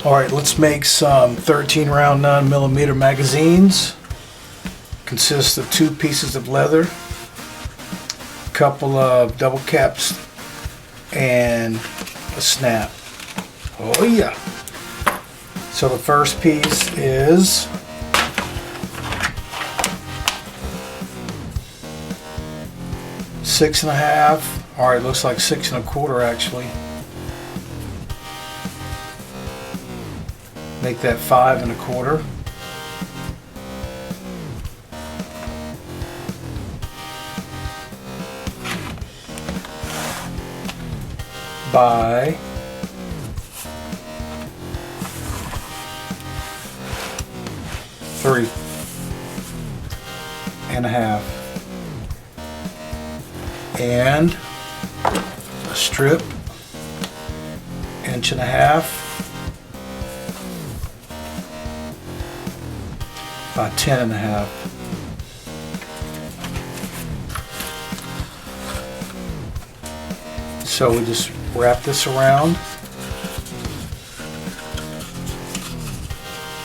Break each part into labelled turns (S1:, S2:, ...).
S1: Alright, let's make some 13 round 9mm magazines. Consists of 2 pieces of leather, a couple of double caps, and a snap. Oh yeah! So the first piece is six and a half. Alright, looks like 6 1/4 actually. Make that 5 1/4. By 3 1/2. And a strip, 1 1/2 by 10 1/2. So we just wrap this around.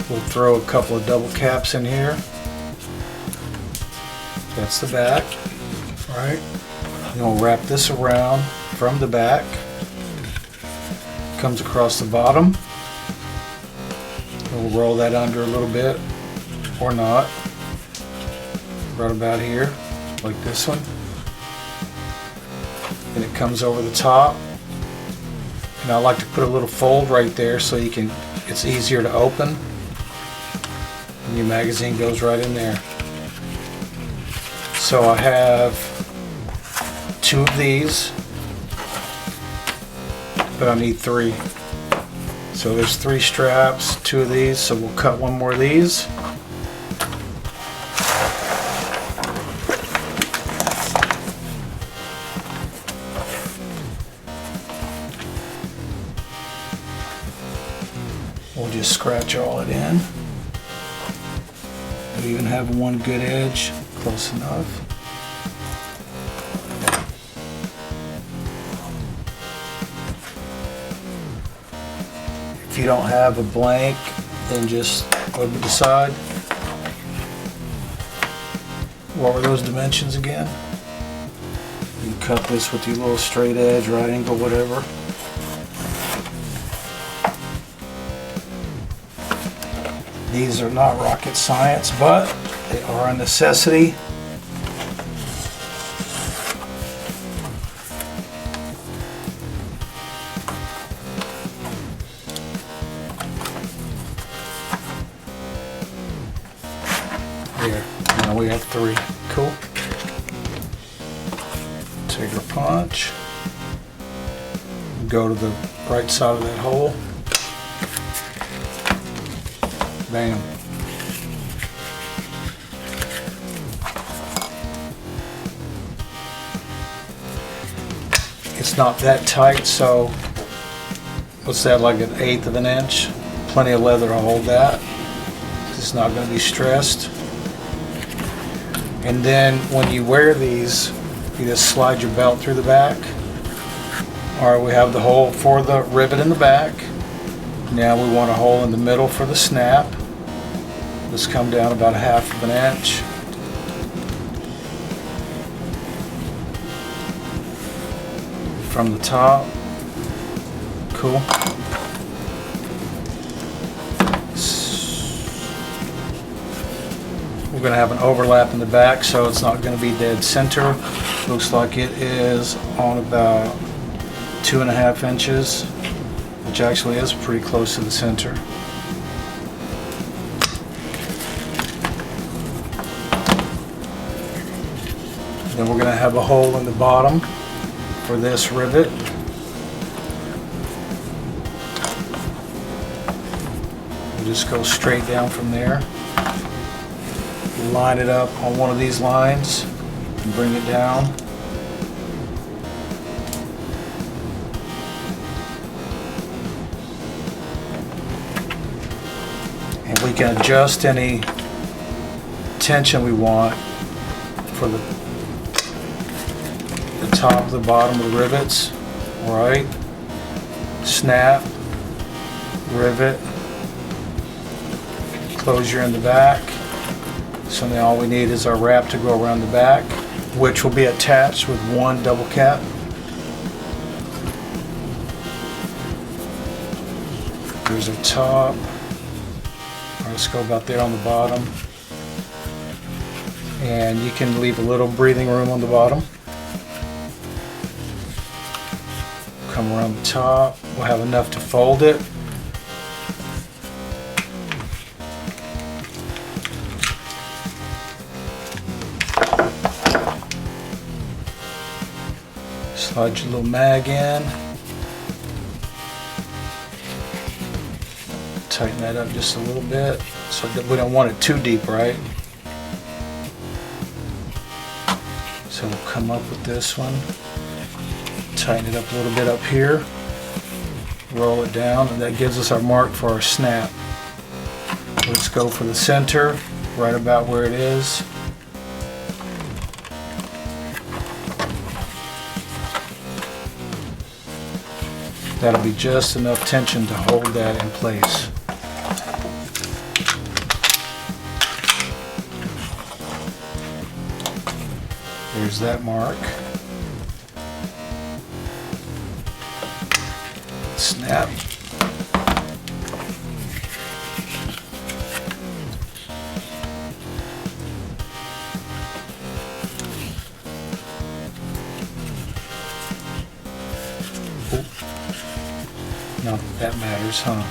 S1: We'll throw a couple of double caps in here. That's the back, right? Then we'll wrap this around from the back. Comes across the bottom. We'll roll that under a little bit, or not. Right about here, like this one. And it comes over the top. And I like to put a little fold right there so you can, it's easier to open. And your magazine goes right in there. So I have 2 of these, but I need 3. So there's 3 straps, 2 of these, so we'll cut 1 more of these. We'll just scratch all it in. We even have 1 good edge, close enough. If you don't have a blank, then just over the side. What were those dimensions again? You cut this with your little straight edge, right angle, whatever. These are not rocket science, but they are a necessity. There, now we have 3. Cool. Take our punch. Go to the right side of that hole. Bam. It's not that tight, so what's that, like 1/8 of an inch? Plenty of leather to hold that. It's not going to be stressed. And then when you wear these, you just slide your belt through the back. Alright, we have the hole for the rivet in the back. Now we want a hole in the middle for the snap. Let's come down about 1/2 of an inch. From the top. Cool. We're going to have an overlap in the back, so it's not going to be dead center. Looks like it is on about 2 1/2 inches, which actually is pretty close to the center. Then we're going to have a hole in the bottom for this rivet. We'll just go straight down from there. Line it up on one of these lines and bring it down. And we can adjust any tension we want for the top, the bottom of the rivets. All right, snap, rivet, closure in the back. So now all we need is our wrap to go around the back, which will be attached with one double cap. Here's our top. Let's go about there on the bottom. And you can leave a little breathing room on the bottom. Come around the top. We'll have enough to fold it. Slide your little mag in. Tighten that up just a little bit so that we don't want it too deep, right? So we'll come up with this one. Tighten it up a little bit up here. Roll it down, and that gives us our mark for our snap. Let's go for the center, right about where it is. That'll be just enough tension to hold that in place. There's that mark. Snap. Oop. Not that matters, huh?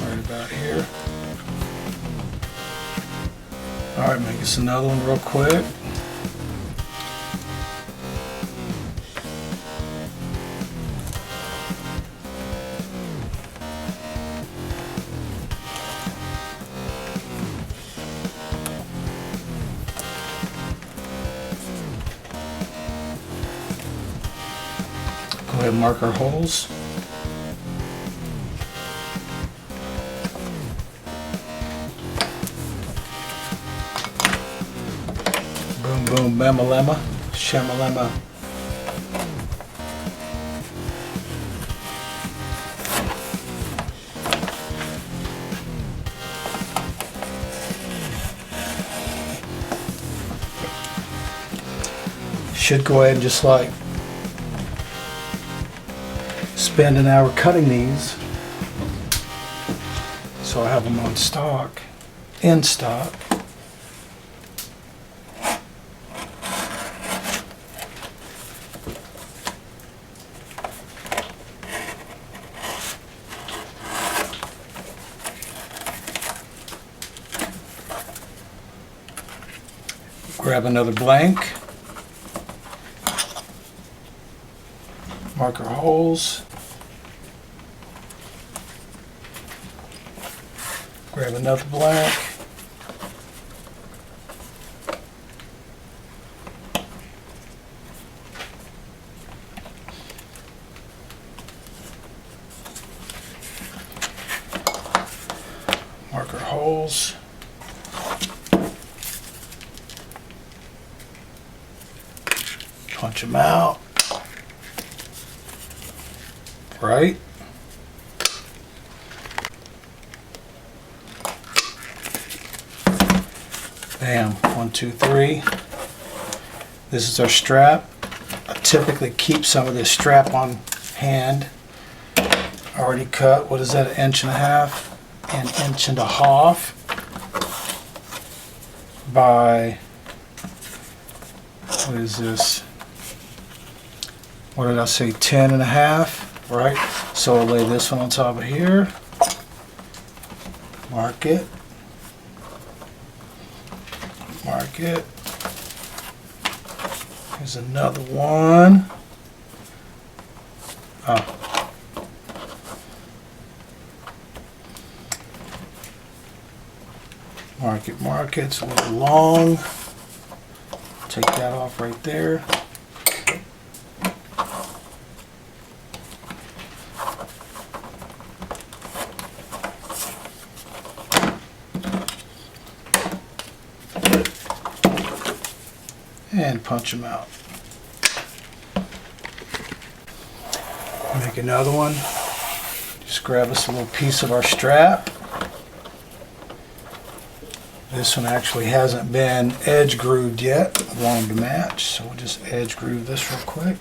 S1: Right about here. Alright, make us another one real quick. Go ahead and mark our holes. Boom, boom, bama-lama, shamalama. Should go ahead and just like spend an hour cutting these. So I have them on stock, in stock. Grab another blank, mark our holes, grab another blank, mark our holes. Punch them out, right? Bam, 1, 2, 3. This is our strap. I typically keep some of this strap on hand. Already cut, what is that, 1.5 inches? An 1.5 inches by, what is this? What did I say, 10.5, right? So I'll lay this one on top of here, mark it, mark it. Here's another one. Oh. Mark it, it's a little long. Take that off right there. And punch them out. Make another one. Just grab us a little piece of our strap. This one actually hasn't been edge grooved yet. I want them to match, so we'll just edge groove this real quick.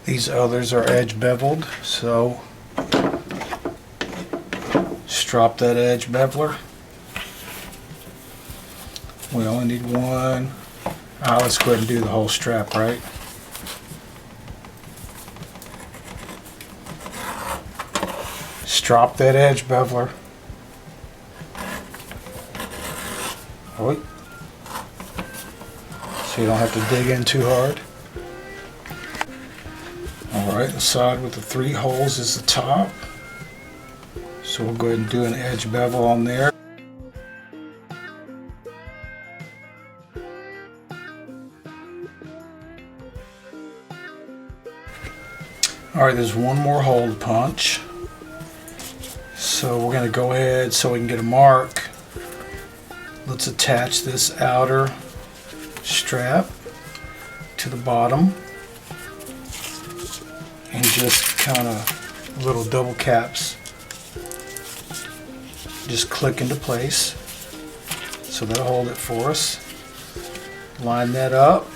S1: These others are edge beveled, so strop that edge beveler. We only need one. Let's go ahead and do the whole strap, right? Strop that edge beveler. Oh, so you don't have to dig in too hard. Alright, the side with the 3 holes is the top. So we'll go ahead and do an edge bevel on there. Alright, there's one more hole to punch. So we're going to go ahead so we can get a mark. Let's attach this outer strap to the bottom and just kind of little double caps just click into place. So that'll hold it for us. Line that up.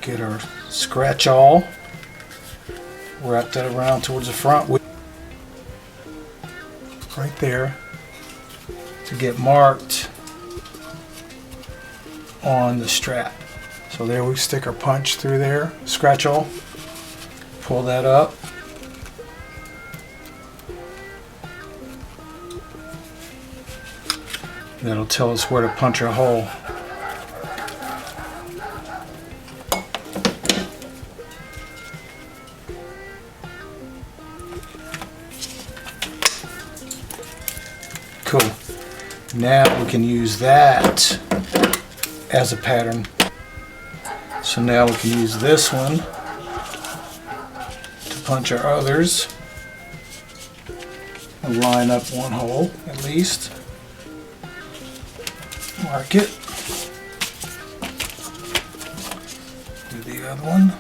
S1: Get our scratch awl. Wrap that around towards the front. Right there to get marked on the strap. So there we stick our punch through there, scratch awl, pull that up. That'll tell us where to punch our hole. Cool. Now we can use that as a pattern. So now we can use this one to punch our others and line up one hole at least. Mark it. Do the other one.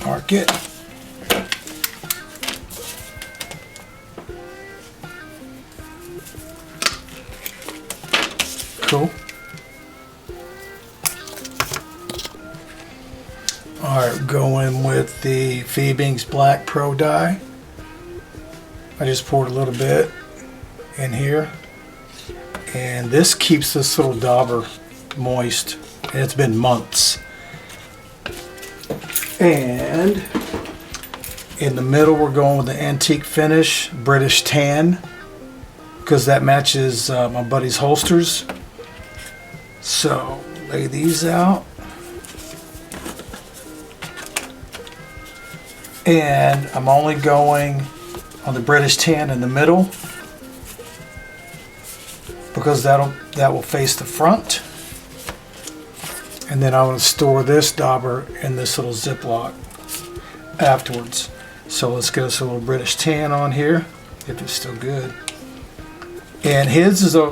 S1: Mark it. Cool. Alright, going with the Phoebing's Black Pro Dye. I just poured a little bit in here. And this keeps this little dauber moist. And it's been months. And in the middle we're going with the antique finish British tan because that matches my buddy's holsters. So lay these out, and I'm only going on the British tan in the middle because that will face the front. And then I'm going to store this dauber in this little Ziploc afterwards. So let's get us a little British tan on here, if it's still good. And his is a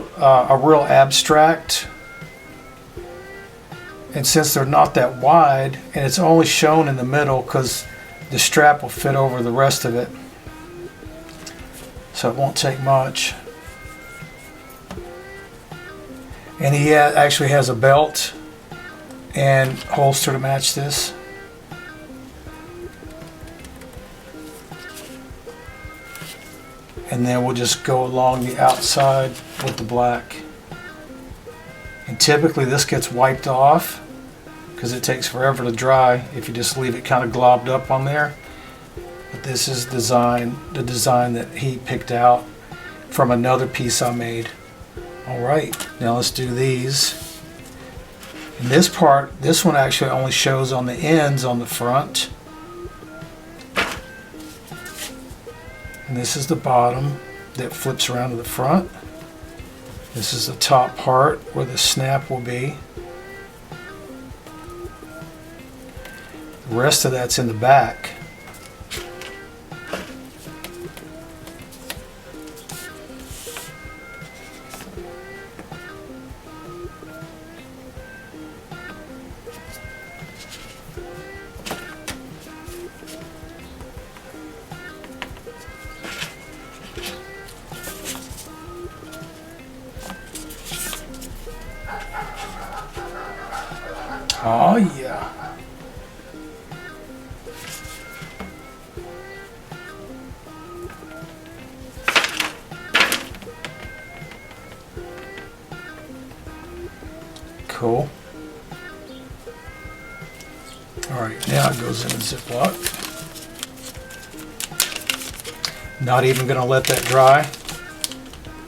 S1: real abstract. And since they're not that wide, and it's only shown in the middle because the strap will fit over the rest of it. So it won't take much. And he actually has a belt and holster to match this. And then we'll just go along the outside with the black. And typically this gets wiped off because it takes forever to dry if you just leave it kind of globbed up on there. But this is the design that he picked out from another piece I made. Alright, now let's do these. And this one actually only shows on the ends on the front. And this is the bottom that flips around to the front. This is the top part where the snap will be. The rest of that's in the back. Oh yeah. Cool. All right, now it goes in a Ziploc. Not even going to let that dry.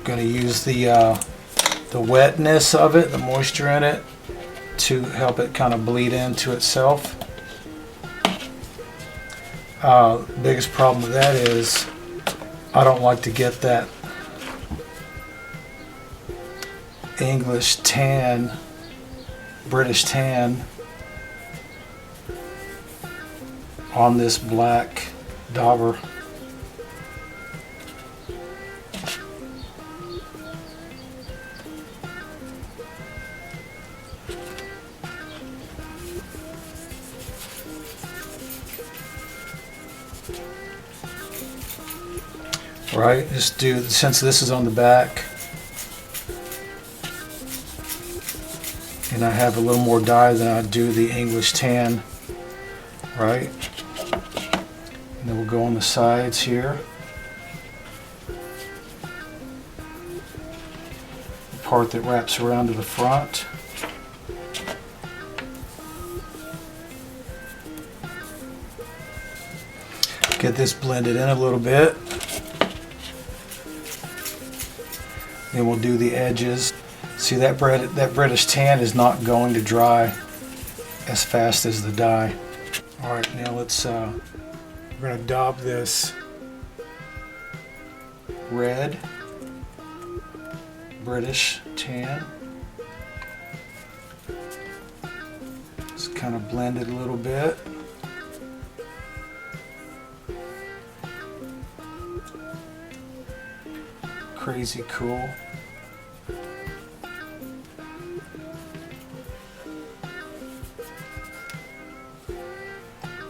S1: Going to use the wetness of it, the moisture in it, to help it kind of bleed into itself. Biggest problem with that is I don't like to get that English tan, British tan on this black dauber. Right, just do, since this is on the back and I have a little more dye than I do the English tan, right? And then we'll go on the sides here. The part that wraps around to the front. Get this blended in a little bit. Then we'll do the edges. See, that British tan is not going to dry as fast as the dye. All right, now let's, we're gonna daub this red British tan. Just kind of blend it a little bit. Crazy cool.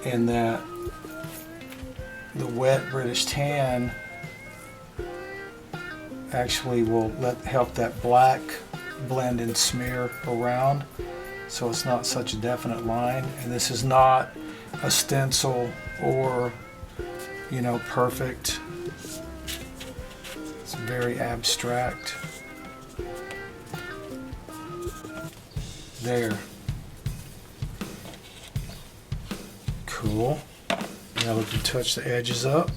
S1: And that the wet British tan actually will help that black blend and smear around, so it's not such a definite line. And this is not a stencil or, you know, perfect. It's very abstract. There. Cool. Now we can touch the edges up.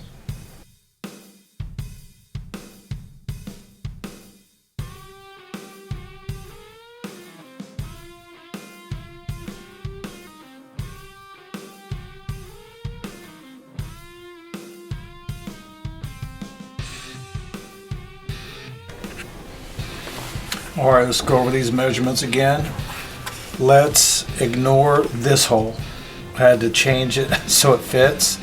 S1: All right, let's go over these measurements again. Let's ignore this hole. I had to change it so it fits.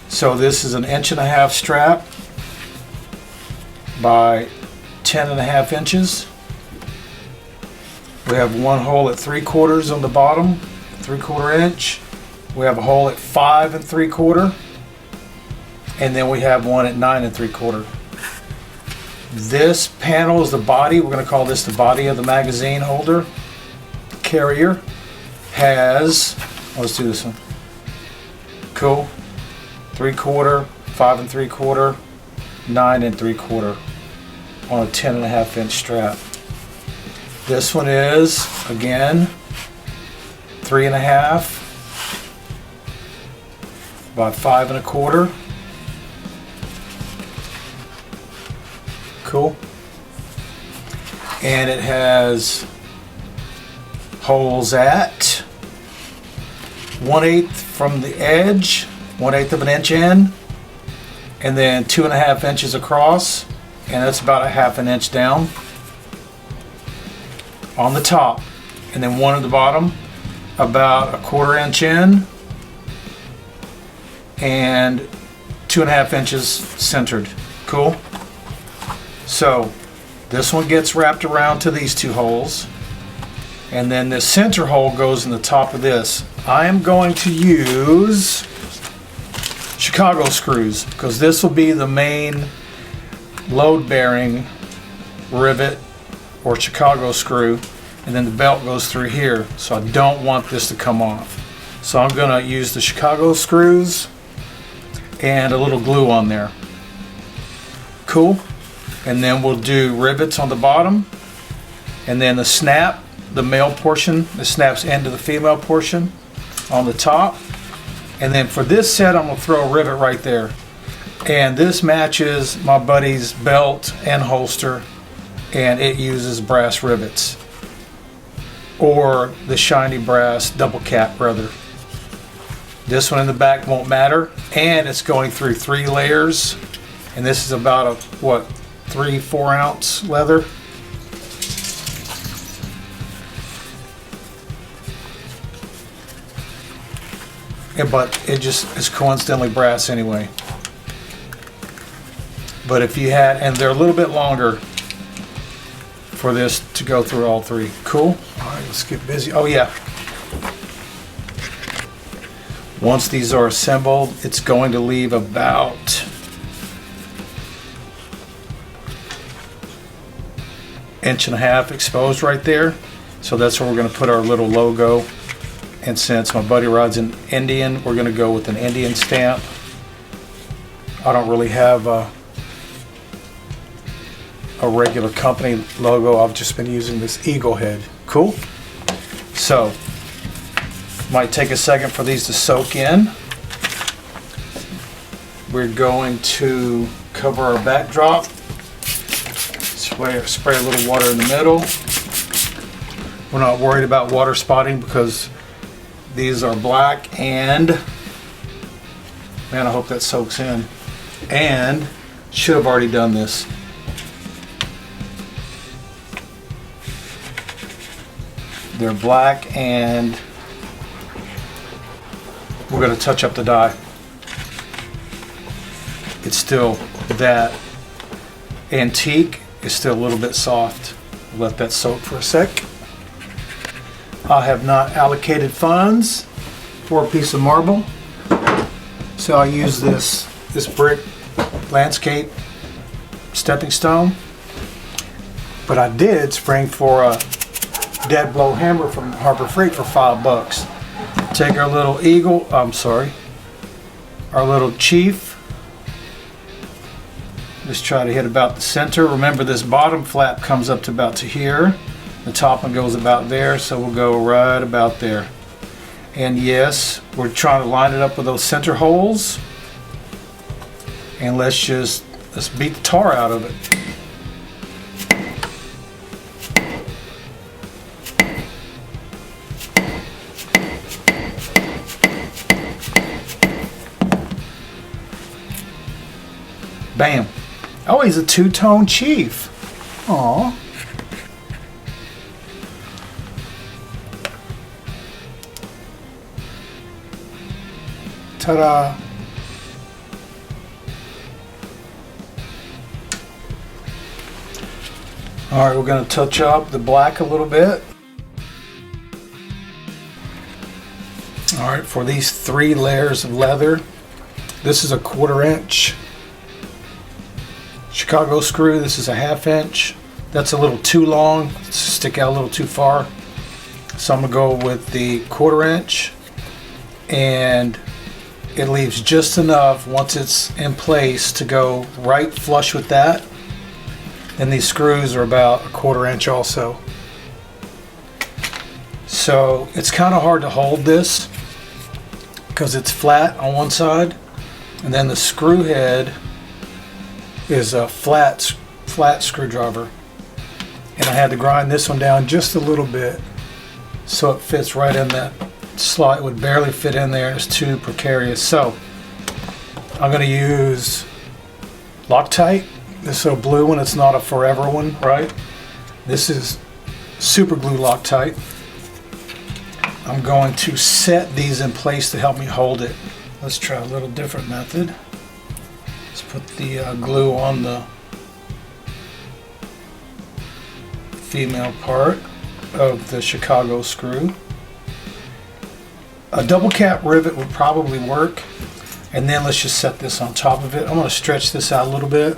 S1: So this is an 1.5 inch strap by 10.5 inches. We have one hole at 3/4 on the bottom, 3/4 inch. We have a hole at 5 3/4, and then we have one at 9 3/4. This panel is the body. We're going to call this the body of the magazine holder. Carrier has, let's do this one. Cool. 3/4, 5 3/4, 9 3/4 on a 10.5 inch strap. This one is, again, 3.5 by 5 1/4. Cool. And it has holes at 1/8 from the edge, 1/8 of an inch in, and then 2.5 inches across, and that's about a 1/2 inch down on the top, and then one at the bottom, about a 1/4 inch in, and 2.5 inches centered. Cool. So this one gets wrapped around to these two holes, and then the center hole goes in the top of this. I am going to use Chicago screws because this will be the main load bearing rivet or Chicago screw and then the belt goes through here, so I don't want this to come off. So I'm going to use the Chicago screws and a little glue on there. Cool. And then we'll do rivets on the bottom, and then the snap, the male portion, the snaps into the female portion on the top. And then for this set, I'm going to throw a rivet right there. And this matches my buddy's belt and holster, and it uses brass rivets, or the shiny brass double cap rather. This one in the back won't matter, and it's going through 3 layers, and this is about a what, 3-4 ounce leather. Yeah, but it just is coincidentally brass anyway. But if you had, and they're a little bit longer for this to go through all 3. Cool. All right, let's get busy. Oh yeah. Once these are assembled, it's going to leave about 1.5 inches exposed right there. So that's where we're going to put our little logo. And since my buddy rides an Indian, we're going to go with an Indian stamp. I don't really have a regular company logo. I've just been using this eagle head. Cool. So might take a second for these to soak in. We're going to cover our backdrop. Spray a little water in the middle. We're not worried about water spotting because these are black, and man, I hope that soaks in. And should have already done this. They're black, and we're going to touch up the dye. It's still, that antique is still a little bit soft. Let that soak for a sec. I have not allocated funds for a piece of marble, so I'll use this brick landscape stepping stone. But I did spring for a dead blow hammer from Harbor Freight for $5. Take our little eagle, our little chief. Just try to hit about the center. Remember, this bottom flap comes up to about to here. The top one goes about there, so we'll go right about there. And yes, we're trying to line it up with those center holes. And let's beat the tar out of it. Bam. Oh, he's a two-tone chief. Aw. Ta-da. All right, we're going to touch up the black a little bit. All right, for these 3 layers of leather, this is a 1/4 inch Chicago screw. This is a 1/2 inch. That's a little too long, stick out a little too far. So I'm gonna go with the 1/4 inch, and it leaves just enough once it's in place to go right flush with that. And these screws are about a 1/4 inch also. So it's kind of hard to hold this because it's flat on one side, and then the screw head is a flat screwdriver, and I had to grind this one down just a little bit so it fits right in that slot. It would barely fit in there. It's too precarious. So I'm going to use Loctite. This is a blue one. It's not a forever one, right? This is super glue Loctite. I'm going to set these in place to help me hold it. Let's try a little different method. Let's put the glue on the female part of the Chicago screw. A double cap rivet would probably work, and then let's just set this on top of it. I'm going to stretch this out a little bit.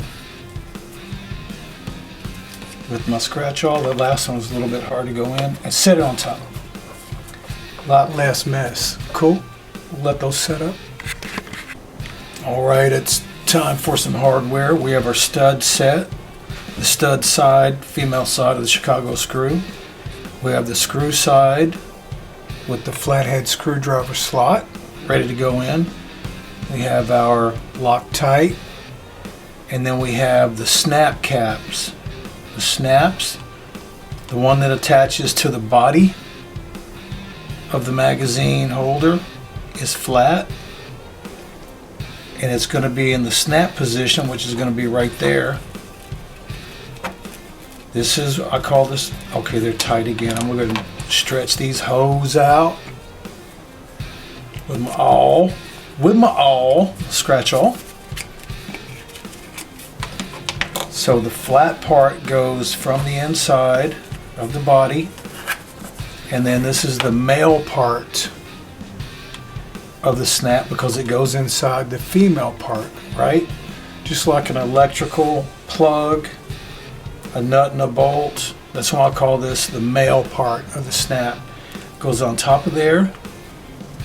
S1: with my scratch all. The last one was a little bit hard to go in, and set it on top. A lot less mess. Cool. We'll let those set up. Alright, it's time for some hardware. We have our stud set. The stud side, female side of the Chicago screw. We have the screw side with the flathead screwdriver slot ready to go in. We have our Loctite, and then we have the snap caps. The snaps, the one that attaches to the body of the magazine holder is flat, and it's going to be in the snap position, which is going to be right there. This is, I call this, okay, they're tight again. I'm going to stretch these hose out with my awl, scratch awl. So the flat part goes from the inside of the body, and then this is the male part of the snap because it goes inside the female part, right? Just like an electrical plug, a nut and a bolt. That's why I call this the male part of the snap. Goes on top of there,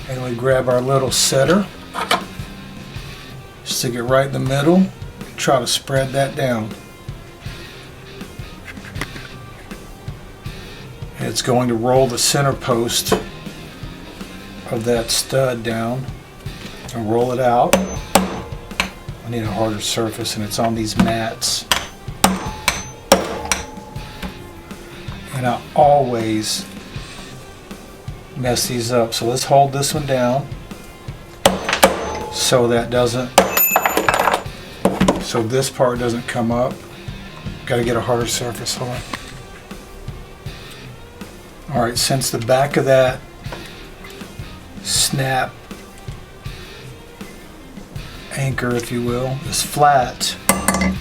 S1: and we grab our little setter, stick it right in the middle, try to spread that down. And it's going to roll the center post of that stud down and roll it out. I need a harder surface, and it's on these mats. And I always mess these up. So let's hold this one down so this part doesn't come up. Got to get a harder surface. Hold on. Alright, since the back of that snap anchor, if you will, is flat, I'm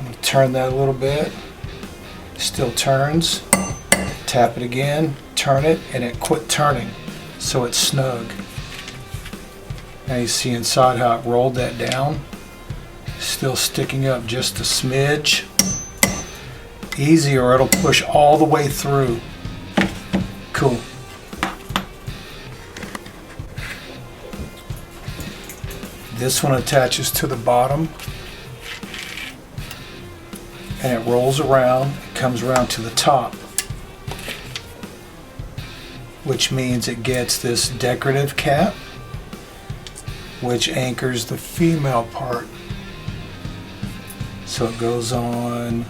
S1: going to turn that a little bit. Still turns. Tap it again, turn it, and it quit turning, so it's snug. Now you see inside how it rolled that down. Still sticking up just a smidge. Easy, or it'll push all the way through. Cool. This one attaches to the bottom, and it rolls around, it comes around to the top, which means it gets this decorative cap, which anchors the female part. So it goes on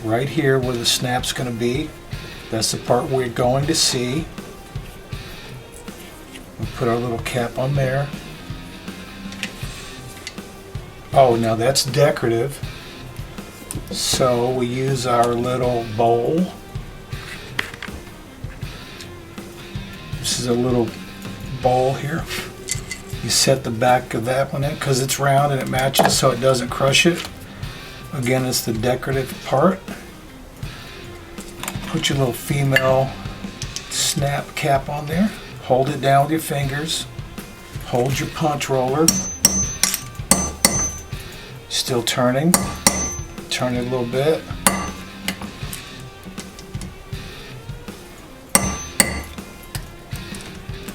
S1: right here where the snap's going to be. That's the part we're going to see. We'll put our little cap on there. Oh, now that's decorative. So we use our little bowl. This is a little bowl here. You set the back of that one in because it's round and it matches so it doesn't crush it. Again, it's the decorative part. Put your little female snap cap on there. Hold it down with your fingers. Hold your punch roller. Still turning. Turn it a little bit.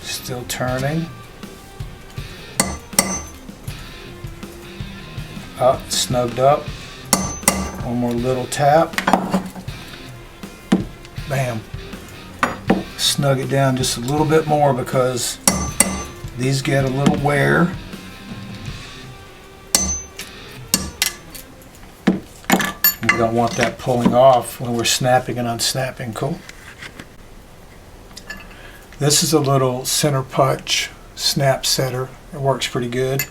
S1: Still turning. Up, snugged up. One more little tap. Bam. Snug it down just a little bit more because these get a little wear. We don't want that pulling off when we're snapping and unsnapping. Cool. This is a little center punch snap setter. It works pretty good.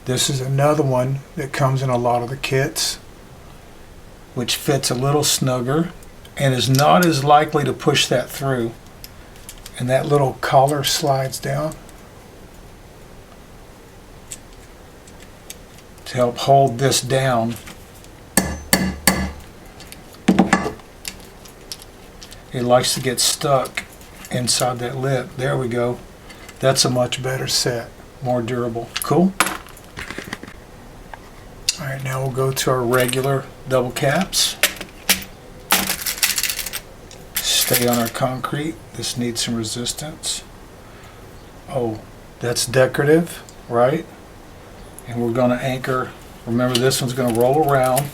S1: This is another one that comes in a lot of the kits, which fits a little snugger and is not as likely to push that through. And that little collar slides down to help hold this down. It likes to get stuck inside that lip. There we go. That's a much better set, more durable. Cool. Alright, Alright, now we'll go to our regular double caps. Stay on our concrete. This needs some resistance. Oh, that's decorative, right? And we're going to anchor. Remember, this one's going to roll around.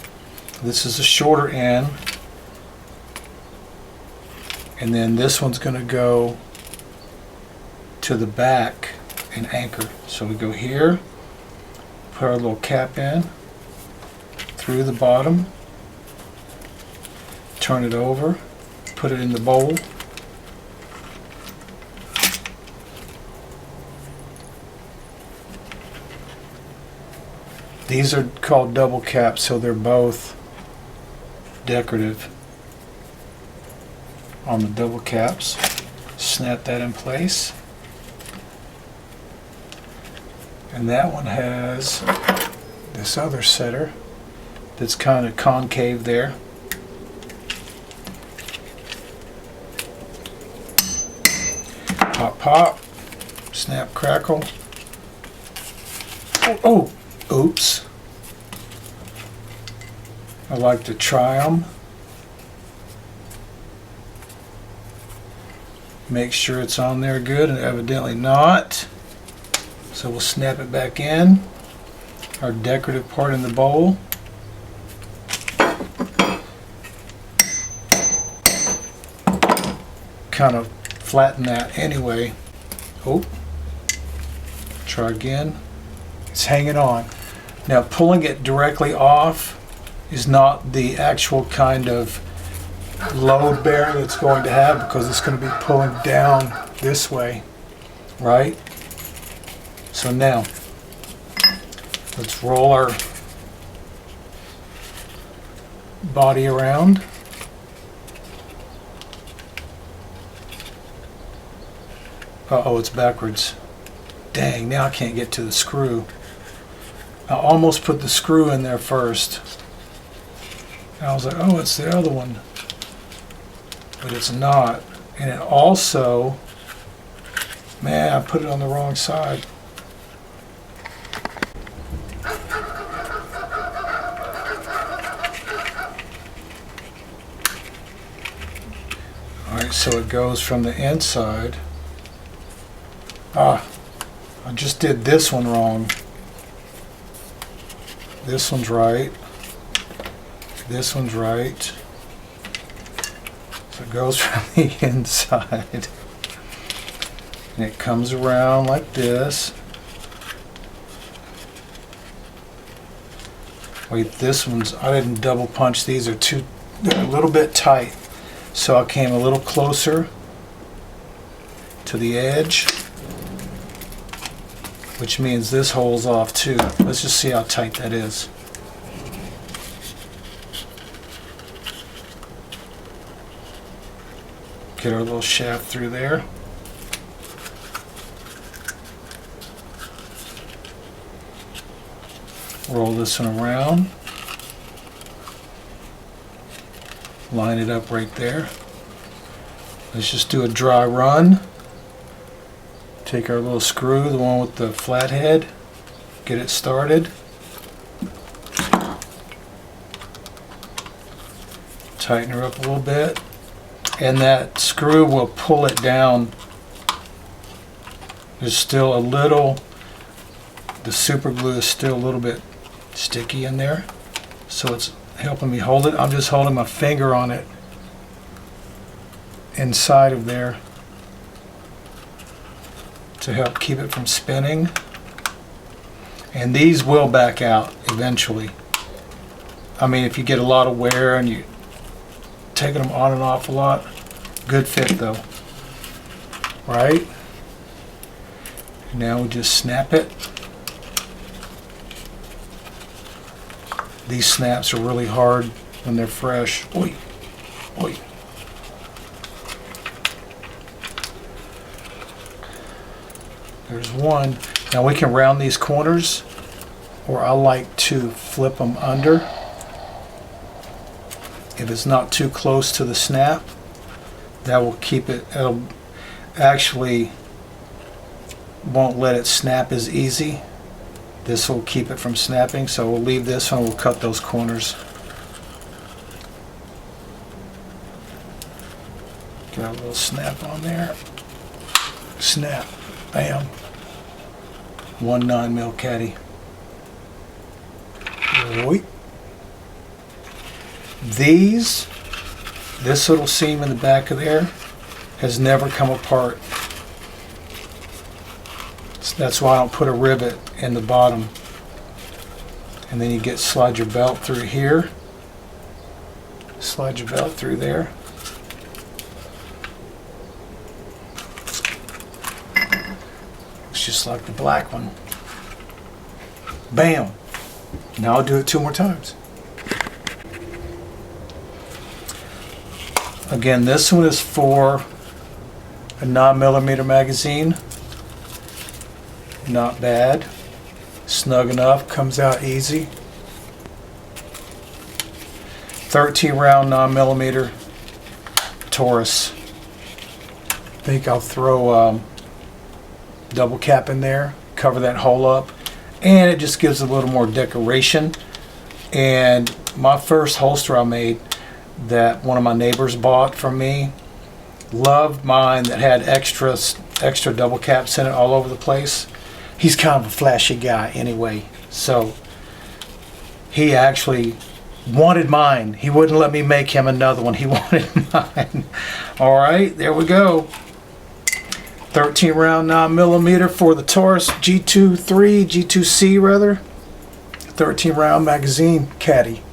S1: This is the shorter end. And then this one's going to go to the back and anchor. So we go here, put our little cap in, through the bottom, turn it over, put it in the bowl. These are called double caps, so they're both decorative on the double caps. Snap that in place. And that one has this other setter that's kind of concave there. Pop, pop, snap, crackle. Oh, oops. I like to try them. Make sure it's on there good, and evidently not. So we'll snap it back in. Our decorative part in the bowl. Kind of flatten that anyway. Oh, try again. It's hanging on. Now pulling it directly off is not the actual kind of load bearing it's going to have, because it's going to be pulling down this way, right? So now let's roll our body around. Uh-oh, it's backwards. Dang, now I can't get to the screw. I almost put the screw in there first. And I was like, oh, it's the other one. But it's not. And it also, man, I put it on the wrong side. Alright, so it goes from the inside. Ah, I just did this one wrong. This one's right. This one's right. So it goes from the inside. And it comes around like this. Wait, this one's, I didn't double punch. These are they're a little bit tight. So I came a little closer to the edge, which means this hole's off too. Let's just see how tight that is. Get our little shaft through there. Roll this one around. Line it up right there. Let's just do a dry run. Take our little screw, the one with the flat head, get it started. Tighten her up a little bit. And that screw will pull it down. There's still a little, the super glue is still a little bit sticky in there. So it's helping me hold it. I'm just holding my finger on it inside of there to help keep it from spinning. And these will back out eventually. I mean, if you get a lot of wear and you taking them on and off a lot. Good fit though, right? And now we just snap it. These snaps are really hard when they're fresh. Oi, oi. There's one. Now we can round these corners, or I like to flip them under. If it's not too close to the snap, that will keep it, it'll actually won't let it snap as easy This will keep it from snapping, so we'll leave this one. We'll cut those corners. Got a little snap on there. Snap. Bam. 1 9mm caddy. Wait. This little seam in the back of there has never come apart. So that's why I don't put a rivet in the bottom. And then you slide your belt through here. Slide your belt through there. It's just like the black one. Bam! Now I'll do it 2 more times. Again, this one is for a 9mm magazine. Not bad. Snug enough, comes out easy. 13 round 9mm Taurus. I think I'll throw double cap in there, cover that hole up, and it just gives a little more decoration. And my first holster I made that one of my neighbors bought from me, loved mine that had extra double caps in it all over the place. He's kind of a flashy guy anyway, so he actually wanted mine. He wouldn't let me make him another one. He wanted mine. All right, there we go. 13 round 9mm for the Taurus G2C rather. 13 round magazine caddy.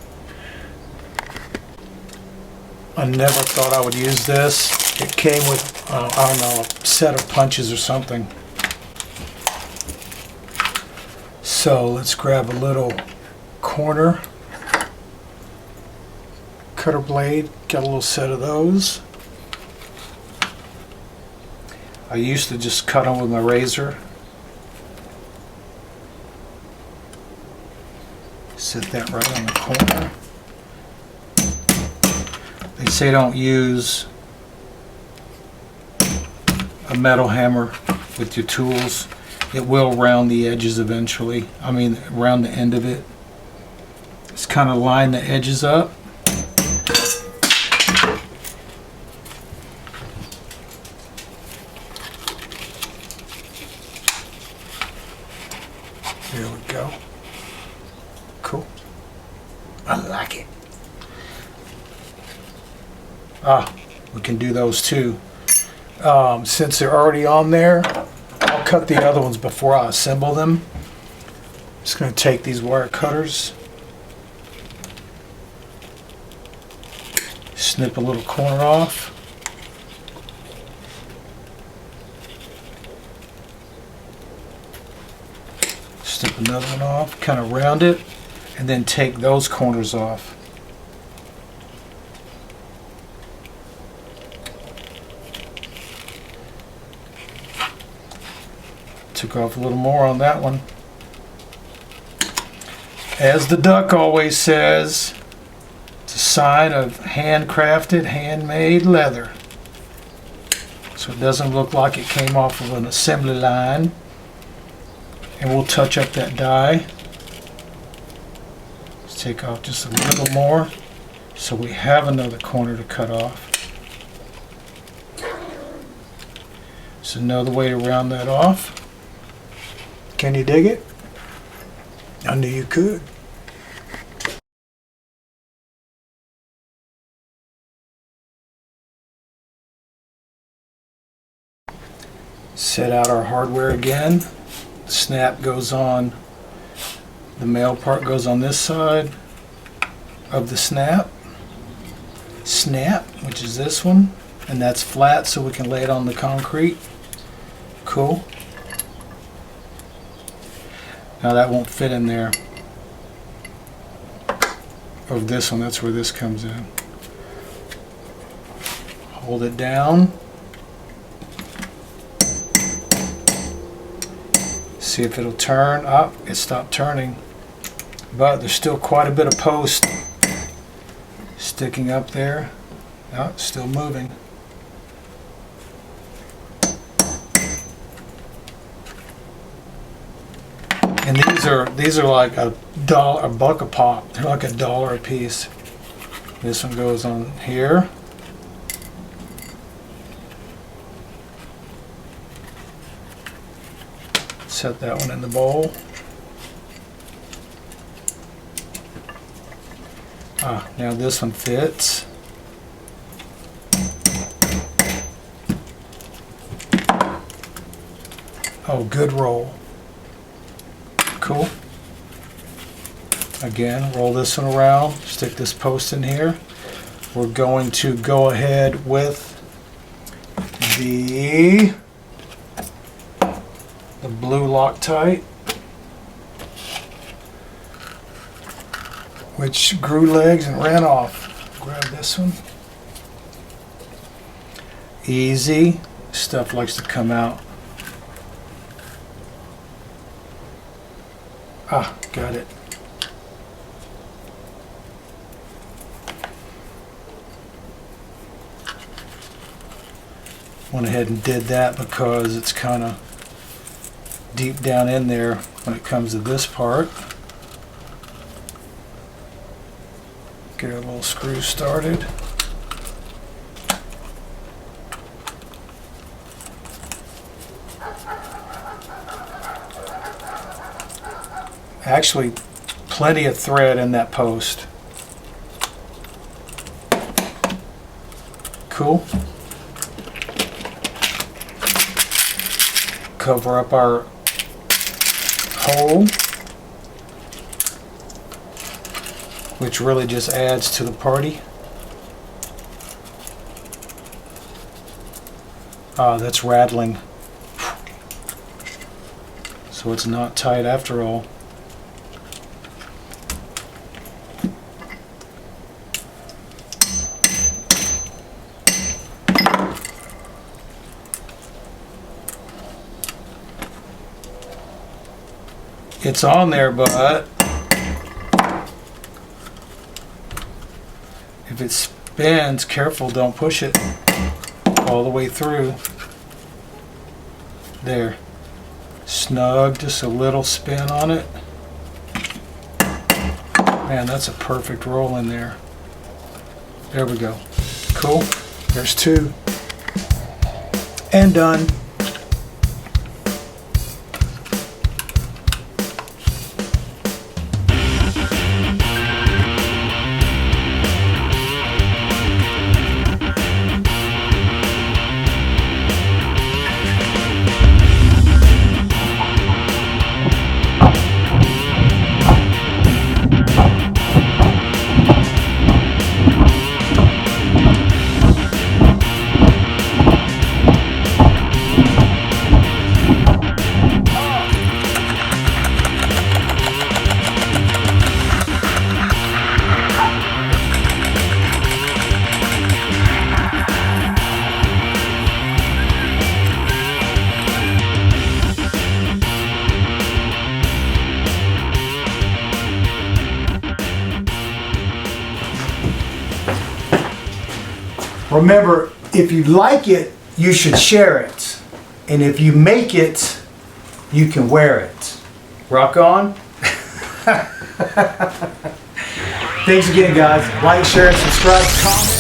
S1: I never thought I would use this. It came with, I don't know, a set of punches or something. So let's grab a little corner cutter blade. Got a little set of those. I used to just cut them with my razor. Set that right on the corner. They say don't use a metal hammer with your tools. It will round the edges eventually. I mean, round the end of it. Just kind of line the edges up. There we go. Cool. I like it. We can do those too. Since they're already on there, I'll cut the other ones before I assemble them. I'm just going to take these wire cutters, snip a little corner off. Snip another one off, kind of round it, and then take those corners off. Took off a little more on that one. As the duck always says, it's a sign of handcrafted, handmade leather. So it doesn't look like it came off of an assembly line. And we'll touch up that die. Let's take off just a little more so we have another corner to cut off. It's another way to round that off. Can you dig it? I knew you could. Set out our hardware again. The snap goes on, the male part goes on this side of the snap, which is this one, and that's flat so we can lay it on the concrete. Cool. Now that won't fit in there. Or this one, that's where this comes in. Hold it down. See if it'll turn. Oh, it stopped turning. But there's still quite a bit of post sticking up there. Oh, it's still moving. And these are like a buck a pop. They're like $1 a piece. This one goes on here. Set that one in the bowl. Now this one fits. Oh, good roll. Cool. Again, roll this one around, stick this post in here. We're going to go ahead with the blue Loctite, which grew legs and ran off. Grab this one. Easy. Stuff likes to come out. Got it. Went ahead and did that because it's kind of deep down in there when it comes to this part. Get a little screw started. Actually, plenty of thread in that post. Cool. Cover up our hole, which really just adds to the party. That's rattling. So it's not tight after all. It's on there, but if it spins, careful, don't push it all the way through. There. Snug, just a little spin on it. Man, that's a perfect roll in there. There we go. Cool. There's two. And done. Remember, if you like it, you should share it. And if you make it, you can wear it. Rock on. Thanks again, guys. Like, share, and subscribe, comment.